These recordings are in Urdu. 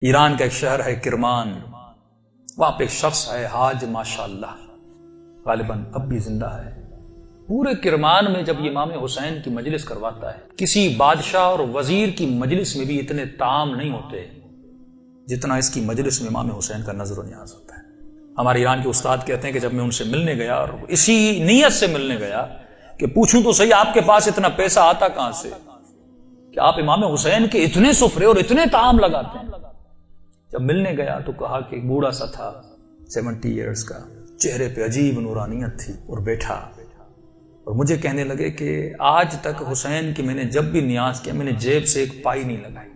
ایران کا ایک شہر ہے کرمان، وہاں پہ ایک شخص ہے حاج ماشاءاللہ، غالباً اب بھی زندہ ہے۔ پورے کرمان میں جب امام حسین کی مجلس کرواتا ہے، کسی بادشاہ اور وزیر کی مجلس میں بھی اتنے طعام نہیں ہوتے جتنا اس کی مجلس میں امام حسین کا نظر و نیاز ہوتا ہے۔ ہمارے ایران کے استاد کہتے ہیں کہ جب میں ان سے ملنے گیا اور اسی نیت سے ملنے گیا کہ پوچھوں تو صحیح آپ کے پاس اتنا پیسہ آتا کہاں سے کہ آپ امام حسین کے اتنے سفرے اور اتنے طعام لگاتے ہیں۔ جب ملنے گیا تو کہا کہ بوڑھا سا تھا 70 ایئرز کا، چہرے پہ عجیب نورانیت تھی، اور بیٹھا اور مجھے کہنے لگے کہ آج تک حسین کی میں نے جب بھی نیاز کیا میں نے جیب سے ایک پائی نہیں لگائی،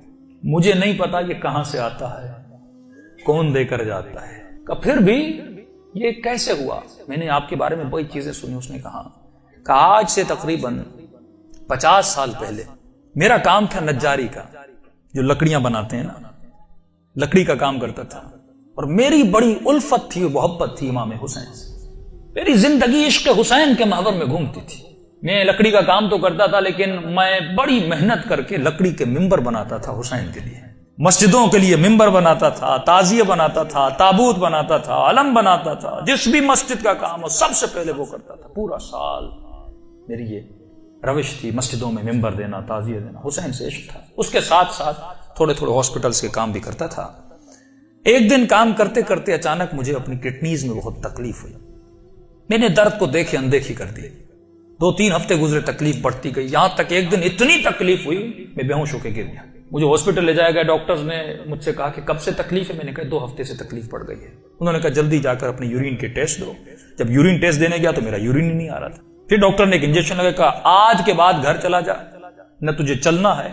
مجھے نہیں پتا یہ کہاں سے آتا ہے، کون دے کر جاتا ہے، کہ پھر بھی یہ کیسے ہوا؟ میں نے آپ کے بارے میں بڑی چیزیں سنی۔ اس نے کہا کہ آج سے تقریباً 50 سال پہلے میرا کام تھا نجاری کا، جو لکڑیاں بناتے ہیں نا، لکڑی کا کام کرتا تھا، اور میری بڑی الفت تھی، محبت تھی امام حسین سے، میری زندگی عشق حسین کے محور میں گھومتی تھی۔ میں لکڑی کا کام تو کرتا تھا لیکن میں بڑی محنت کر کے لکڑی کے ممبر بناتا تھا حسین کے لیے، مسجدوں کے لیے ممبر بناتا تھا، تعزیہ بناتا تھا، تابوت بناتا تھا، علم بناتا تھا، جس بھی مسجد کا کام ہو سب سے پہلے وہ کرتا تھا۔ پورا سال میری یہ روش تھی، مسجدوں میں ممبر دینا، تعزیہ دینا، حسین سے عشق تھا۔ اس کے ساتھ ساتھ تھوڑے ہاسپٹلز کے کام بھی کرتا تھا۔ ایک دن کام کرتے کرتے اچانک مجھے اپنی کڈنیز میں بہت تکلیف ہوئی، میں نے درد کو دیکھے اندیکھی کر دی، 2-3 ہفتے گزرے، تکلیف بڑھتی گئی، یہاں تک ایک دن اتنی تکلیف ہوئی میں بے ہوش ہو کے گر گیا۔ مجھے ہاسپٹل لے جایا گیا، ڈاکٹرز نے مجھ سے کہا کہ کب سے تکلیف ہے؟ میں نے کہا 2 ہفتے سے تکلیف پڑ گئی ہے۔ انہوں نے کہا جلدی جا کر اپنی یورین کے ٹیسٹ دو۔ جب یورین ٹیسٹ دینے گیا تو میرا یورین ہی نہیں آ رہا تھا۔ پھر ڈاکٹر نے ایک انجیکشن لگا، کہا آج کے بعد گھر چلا جا، نہ تجھے چلنا ہے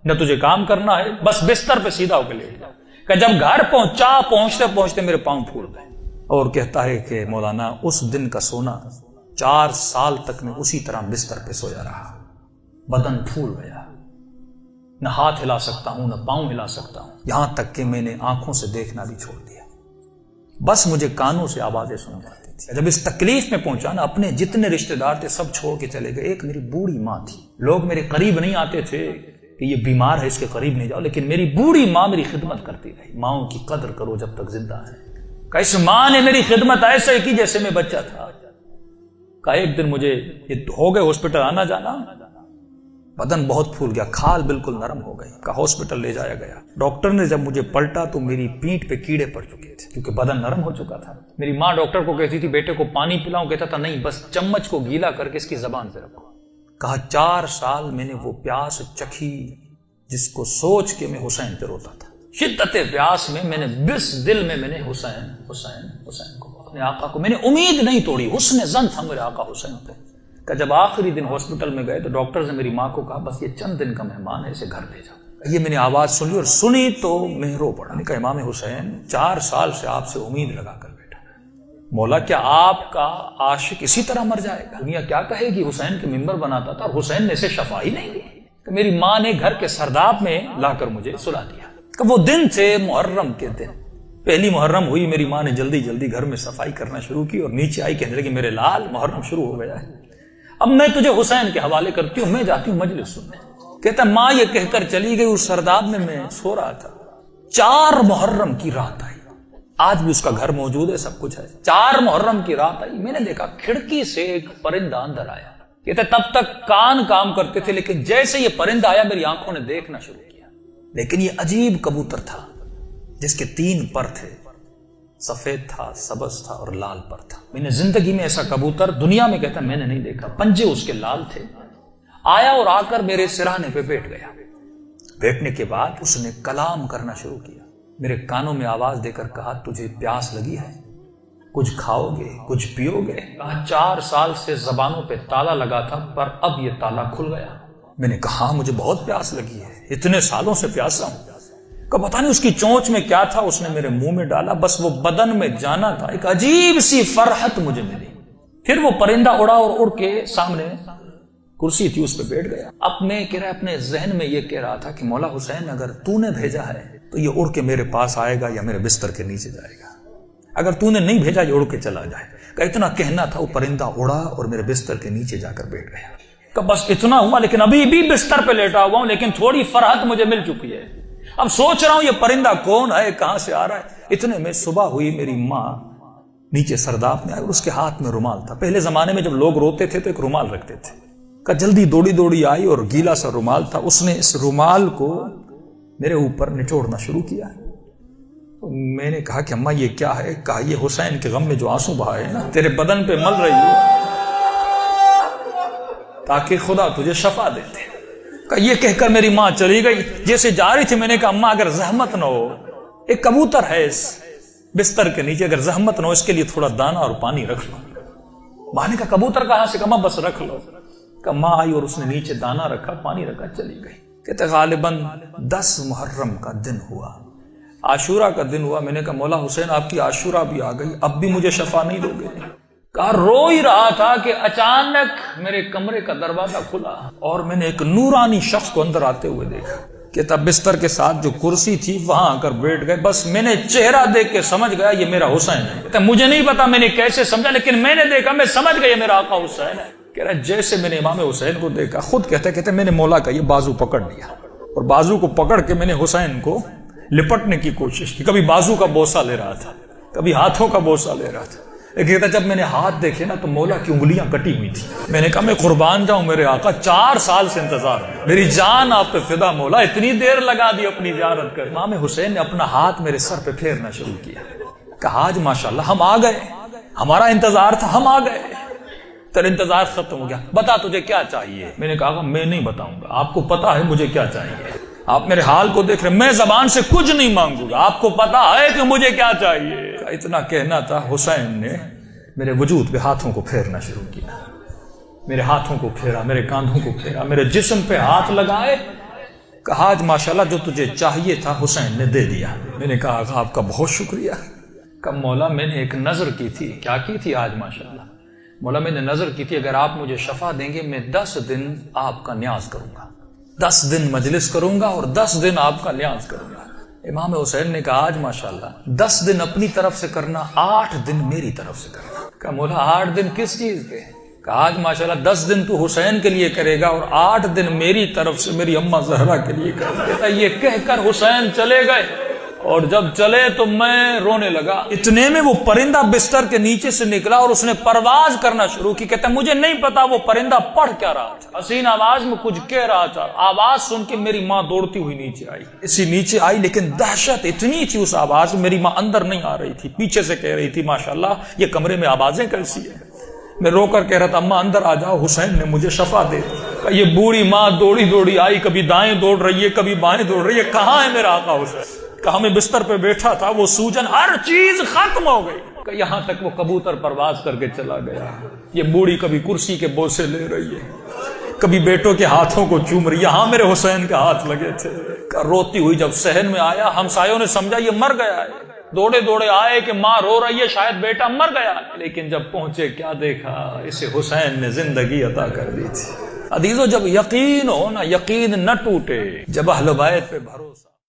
نہ تجھے کام کرنا ہے، بس بستر پہ سیدھا ہو کے لیٹ جا۔ کہ جب گھر پہنچتے پہنچتے میرے پاؤں پھول گئے، اور کہتا ہے کہ مولانا اس دن کا سونا 4 سال تک میں اسی طرح بستر پہ سویا رہا، بدن پھول گیا، نہ ہاتھ ہلا سکتا ہوں نہ پاؤں ہلا سکتا ہوں، یہاں تک کہ میں نے آنکھوں سے دیکھنا بھی چھوڑ دیا، بس مجھے کانوں سے آوازیں سن جاتی تھی۔ جب اس تکلیف میں پہنچا نا، اپنے جتنے رشتہ دار تھے سب چھوڑ کے چلے گئے۔ ایک میری بوڑھی ماں تھی، لوگ میرے قریب نہیں آتے تھے کہ یہ بیمار ہے اس کے قریب نہیں جاؤ، لیکن میری بوڑھی ماں میری خدمت کرتی رہی۔ ماؤں کی قدر کرو جب تک زندہ ہے۔ کہ اس ماں نے میری خدمت ایسے کی جیسے میں بچہ تھا۔ کہ ایک دن مجھے یہ ہو گئے ہاسپٹل آنا جانا، بدن بہت پھول گیا، کھال بالکل نرم ہو گئی، کہ ہاسپٹل لے جایا گیا۔ ڈاکٹر نے جب مجھے پلٹا تو میری پیٹھ پہ کیڑے پڑ چکے تھے کیونکہ بدن نرم ہو چکا تھا۔ میری ماں ڈاکٹر کو کہتی تھی بیٹے کو پانی پلاؤں، کہتا تھا نہیں، بس چمچ کو گیلا کر کے اس کی زبان پہ رکھو۔ کہا 4 سال میں نے وہ پیاس چکھی جس کو سوچ کے میں حسین پہ روتا تھا۔ شدت پیاس میں نے بس دل میں نے حسین حسین حسین کو، اپنے آقا کو میں نے امید نہیں توڑی، حسن ظن تھا میرے آقا حسین پہ۔ کہ جب آخری دن ہاسپٹل میں گئے تو ڈاکٹرز نے میری ماں کو کہا بس یہ چند دن کا مہمان ہے، اسے گھر لے جاؤ۔ یہ میں نے آواز سن لی اور سنی تو میں رو پڑا۔ میں نے کہا امام حسین 4 سال سے آپ سے امید لگا کر بیٹھا، مولا کیا آپ کا عاشق اسی طرح مر جائے گا؟ دنیا کیا کہے گی؟ حسین کے ممبر بناتا تھا اور حسین نے اسے شفا ہی نہیں دی۔ کہ میری ماں نے گھر کے سرداب میں لا کر مجھے سلا دیا۔ کہ وہ دن تھے محرم کے دن، پہلی محرم ہوئی، میری ماں نے جلدی جلدی گھر میں صفائی کرنا شروع کی اور نیچے آئی کہنے لگی میرے لال محرم شروع ہو گیا ہے، اب میں تجھے حسین کے حوالے کرتی ہوں، میں جاتی ہوں مجلس سننے۔ کہتا ماں یہ کہہ کر چلی گئی، اس سرداب میں سو رہا تھا۔ 4 محرم کی رات آئی، آج بھی اس کا گھر موجود ہے، سب کچھ ہے۔ 4 محرم کی رات آئی، میں نے دیکھا کھڑکی سے ایک پرندہ اندر آیا۔ کہتے تب تک کان کام کرتے تھے لیکن جیسے یہ پرندہ آیا میری آنکھوں نے دیکھنا شروع کیا۔ لیکن یہ عجیب کبوتر تھا جس کے 3 پر تھے، سفید تھا، سبز تھا اور لال پر تھا۔ میں نے زندگی میں ایسا کبوتر دنیا میں کہتا میں نے نہیں دیکھا، پنجے اس کے لال تھے۔ آیا اور آ کر میرے سرانے پہ بیٹھ گیا۔ بیٹھنے کے بعد اس نے کلام کرنا شروع کیا، میرے کانوں میں آواز دے کر کہا تجھے پیاس لگی ہے؟ کچھ کھاؤ گے، کچھ پیو گے؟ کہا 4 سال سے زبانوں پہ تالا لگا تھا پر اب یہ تالا کھل گیا۔ میں نے کہا مجھے بہت پیاس لگی ہے، اتنے سالوں سے پیاسا ہوں۔ کہ پتہ نہیں اس کی چونچ میں کیا تھا، اس نے میرے منہ میں ڈالا، بس وہ بدن میں جانا تھا، ایک عجیب سی فرحت مجھے ملی۔ پھر وہ پرندہ اڑا اور اڑ کے سامنے کرسی تھی اس پہ بیٹھ گیا۔ اب میں اپنے ذہن میں یہ کہہ رہا تھا کہ مولا حسین اگر تو نے بھیجا ہے تو یہ اڑ کے میرے پاس آئے گا یا میرے بستر کے نیچے جائے گا، اگر تو نے نہیں بھیجا یہ اڑ کے چلا جائے گا۔ اتنا کہنا تھا، وہ پرندہ اڑا اور میرے بستر کے نیچے جا کر بیٹھ گیا۔ کہ بس اتنا ہوا، لیکن ابھی بھی بستر پہ لیٹا ہوا ہوں، لیکن تھوڑی فرحت مجھے مل چکی ہے۔ اب سوچ رہا ہوں یہ پرندہ کون ہے، کہاں سے آ رہا ہے۔ اتنے میں صبح ہوئی، میری ماں نیچے سرداب میں آئی اور اس کے ہاتھ میں رومال تھا۔ پہلے زمانے میں جب لوگ روتے تھے تو ایک رومال رکھتے تھے، کہ جلدی دوڑی آئی اور گیلا سا رومال تھا، اس نے اس رومال کو میرے اوپر نچوڑنا شروع کیا۔ تو میں نے کہا کہ اماں یہ کیا ہے؟ کہا یہ حسین کے غم میں جو آنسو بہائے نا تیرے بدن پہ مل رہی ہو تاکہ خدا تجھے شفا دیتے۔ کہ یہ کہہ کر میری ماں چلی گئی۔ جیسے جا رہی تھی میں نے کہا اماں اگر زحمت نہ ہو، ایک کبوتر ہے اس بستر کے نیچے، اگر زحمت نہ ہو اس کے لیے تھوڑا دانا اور پانی رکھ لو۔ ماں نے کہا کبوتر کہاں سے؟ کہا بس رکھ لو۔ کہ ماں آئی اور اس نے نیچے دانا رکھا، پانی رکھا، چلی گئی۔ کہتے غالباً 10 محرم کا دن ہوا، عاشورہ کا دن ہوا۔ میں نے کہا مولا حسین آپ کی عاشورہ بھی آ گئی، اب بھی مجھے شفا نہیں دو گے؟ کہا رو ہی رہا تھا کہ اچانک میرے کمرے کا دروازہ کھلا اور میں نے ایک نورانی شخص کو اندر آتے ہوئے دیکھا کہ تب بستر کے ساتھ جو کرسی تھی وہاں آ کر بیٹھ گئے۔ بس میں نے چہرہ دیکھ کے سمجھ گیا یہ میرا حسین ہے۔ مجھے نہیں پتا میں نے کیسے سمجھا، لیکن میں نے دیکھا، میں سمجھ گیا یہ میرا آقا حسین ہے۔ کہہ رہا جیسے میں نے امام حسین کو دیکھا، خود کہتے میں نے مولا کا یہ بازو پکڑ لیا اور بازو کو پکڑ کے میں نے حسین کو لپٹنے کی کوشش کی۔ کبھی بازو کا بوسہ لے رہا تھا، کبھی ہاتھوں کا بوسہ لے رہا تھا۔ کہتا جب میں نے ہاتھ دیکھے نا تو مولا کی انگلیاں کٹی ہوئی تھی۔ میں نے کہا میں قربان جاؤں میرے آقا، 4 سال سے انتظار ہے، میری جان آپ پہ فدا مولا، اتنی دیر لگا دی اپنی زیارت کر۔ امام حسین نے اپنا ہاتھ میرے سر پہ پھیرنا شروع کیا۔ کہا آج ماشاءاللہ ہم آ گئے، ہمارا انتظار تھا، ہم آ گئے، تیرا انتظار ختم ہو گیا، بتا تجھے کیا چاہیے؟ میں نے کہا میں نہیں بتاؤں گا، آپ کو پتا ہے مجھے کیا چاہیے، آپ میرے حال کو دیکھ رہے، میں زبان سے کچھ نہیں مانگوں گا، آپ کو پتا ہے کہ مجھے کیا چاہیے۔ اتنا کہنا تھا، حسین نے میرے وجود پہ ہاتھوں کو پھیرنا شروع کیا، میرے ہاتھوں کو پھیرا، میرے کاندھوں کو پھیرا، میرے جسم پہ ہاتھ لگائے۔ کہا آج ماشاءاللہ جو تجھے چاہیے تھا حسین نے دے دیا۔ میں نے کہا آقا آپ کا بہت شکریہ۔ کہ مولا میں نے ایک نظر کی تھی۔ کیا کی تھی آج ماشاءاللہ؟ مولا میں نے نظر کی تھی اگر آپ مجھے شفا دیں گے میں 10 دن آپ کا نیاز کروں گا، 10 دن مجلس کروں گا اور 10 دن آپ کا نیاز کروں گا۔ امام حسین نے کہا آج ماشاءاللہ 10 دن اپنی طرف سے کرنا، 8 دن میری طرف سے کرنا۔ کہا مولا 8 دن کس چیز کے؟ کہا آج ماشاءاللہ 10 دن تو حسین کے لیے کرے گا اور 8 دن میری طرف سے میری اماں زہرا کے لیے کرے گا۔ کہتا یہ کہہ کر حسین چلے گئے اور جب چلے تو میں رونے لگا۔ اتنے میں وہ پرندہ بستر کے نیچے سے نکلا اور اس نے پرواز کرنا شروع کی۔ کہتا مجھے نہیں پتا وہ پرندہ پڑھ کیا رہا تھا، حسین آواز میں کچھ کہہ رہا تھا۔ آواز سن کے میری ماں دوڑتی ہوئی نیچے آئی، اسی نیچے آئی، لیکن دہشت اتنی تھی اس آواز میں، میری ماں اندر نہیں آ رہی تھی، پیچھے سے کہہ رہی تھی ماشاءاللہ یہ کمرے میں آوازیں کیسی ہیں۔ میں رو کر کہہ رہا تھا اماں اندر آ جاؤ، حسین نے مجھے شفا دے دی۔ یہ بوڑھی ماں دوڑی آئی، کبھی دائیں دوڑ رہی ہے کبھی بائیں دوڑ رہی ہے، کہاں ہے میرا آقا حسین؟ کہا میں بستر پہ بیٹھا تھا، وہ سوجن ہر چیز ختم ہو گئی، کہ یہاں تک وہ کبوتر پرواز کر کے چلا گیا۔ یہ بوڑھی کبھی کرسی کے بوسے لے رہی ہے، کبھی بیٹوں کے ہاتھوں کو چوم رہی، یہاں میرے حسین کے ہاتھ لگے تھے۔ روتی ہوئی جب صحن میں آیا، ہمسایوں نے سمجھا یہ مر گیا ہے، دوڑے آئے کہ ماں رو رہی ہے، شاید بیٹا مر گیا، لیکن جب پہنچے کیا دیکھا، اسے حسین نے زندگی عطا کر دی تھی۔ عزیزو جب یقین ہو نا، یقین نہ ٹوٹے، جب اہل بیت پہ بھروسہ